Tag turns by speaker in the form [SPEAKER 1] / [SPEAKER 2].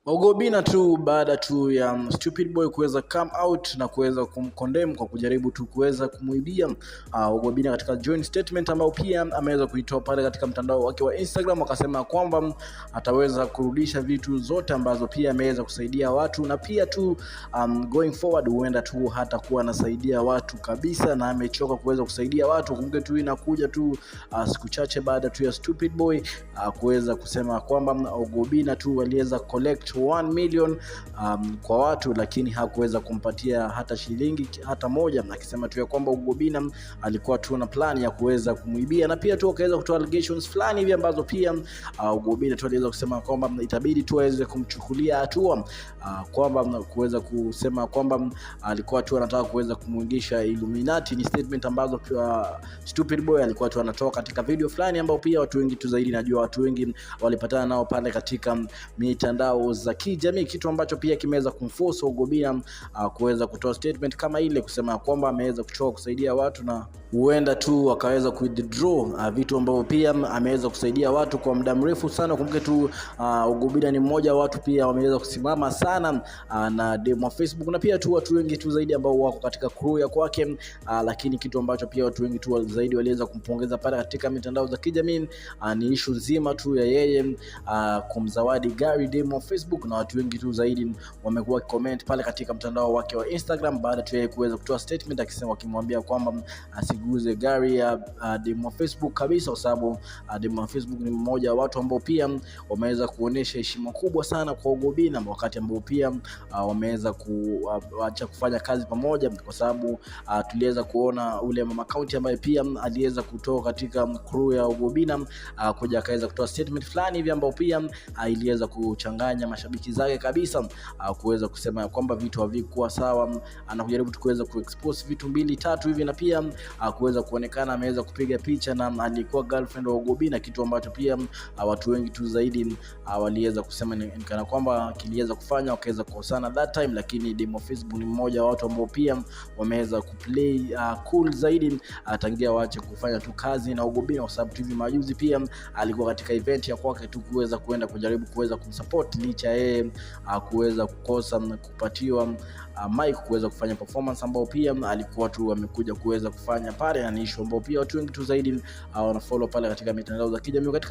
[SPEAKER 1] Ogobina tu baada tu ya Stupid Boy kuweza come out na kuweza kumcondemn kwa kujaribu tu kuweza kumuibia Ogobina katika joint statement ambayo pia ameweza kuitoa pale katika mtandao wake wa Instagram, akasema kwamba ataweza kurudisha vitu zote ambazo pia ameweza kusaidia watu, na pia tu going forward huenda tu hata kuwa anasaidia watu kabisa, na amechoka kuweza kusaidia watu. Kumbe tu inakuja tu siku chache baada tu ya Stupid Boy kuweza kusema kwamba Ogobina tu aliweza collect 1 million kwa watu, lakini hakuweza kumpatia hata shilingi hata moja, akisema tu ya kwamba Ogobina alikuwa tu na plan ya kuweza kumuibia, na pia tu akaweza kutoa allegations fulani hivi ambazo pia Ogobina tu aliweza kusema kwamba itabidi tu aweze kumchukulia hatua, kwamba kuweza kusema kwamba alikuwa tu anataka kuweza kumuingisha Illuminati. Ni statement ambazo Stupid Boy alikuwa tu anatoa katika video fulani ambao pia watu wengi tu zaidi, najua watu wengi walipatana nao pale katika mitandao za kijamii, kitu ambacho pia kimeweza kumforce Ogobina kuweza kutoa statement kama ile, kusema kwamba ameweza kuchoka kusaidia watu na huenda tu akaweza withdraw vitu ambavyo pia ameweza kusaidia watu kwa muda mrefu sana. Kumbuke tu Ogobina ni mmoja wa watu pia wameweza kusimama sana na demo Facebook, na pia tu watu wengi tu zaidi ambao wako katika crew ya kwake, lakini kitu ambacho pia watu wengi tu zaidi waliweza kumpongeza pale katika mitandao za kijamii ni issue nzima tu ya yeye kumzawadi gari demo Facebook, na watu wengi tu zaidi wamekuwa comment pale katika mtandao wake wa Instagram baada tu yeye kuweza kutoa statement akimwambia kwamba asiguze gari ya demo Facebook kabisa, kwa sababu demo Facebook ni mmoja wa watu ambao pia wameweza kuonesha heshima kubwa sana kwa Ogobina, wakati ambao pia wameweza kuacha kufanya kazi pamoja, kwa sababu tuliweza kuona ule mama account ambaye pia aliweza kutoa katika crew ya Ogobina kuja akaweza kutoa statement fulani hivi ambao pia iliweza kuchanganya mashabiki zake kabisa, kuweza kusema kwamba vitu havikuwa sawa, anakujaribu kuweza kuexpose vitu 2-3 hivi, na pia kuweza kuonekana ameweza kupiga picha na alikuwa girlfriend wa Ogobina, kitu ambacho pia watu wengi tu zaidi waliweza kusema ni kana kwamba kiliweza kufanya wakaweza kukosana that time. Lakini demo Facebook ni mmoja wa watu ambao pia wameweza kuplay cool zaidi tangia waache kufanya tu kazi na Ogobina, kwa sababu hivi majuzi pia alikuwa katika event ya kwake tu kuweza kwenda kujaribu kuweza kumsupport, licha yeye kuweza kukosa kupatiwa mic kuweza kufanya performance ambao pia alikuwa tu amekuja kuweza kufanya pale, na issue ambao pia watu wengi tu zaidi wanafollow pale katika mitandao za kijamii katika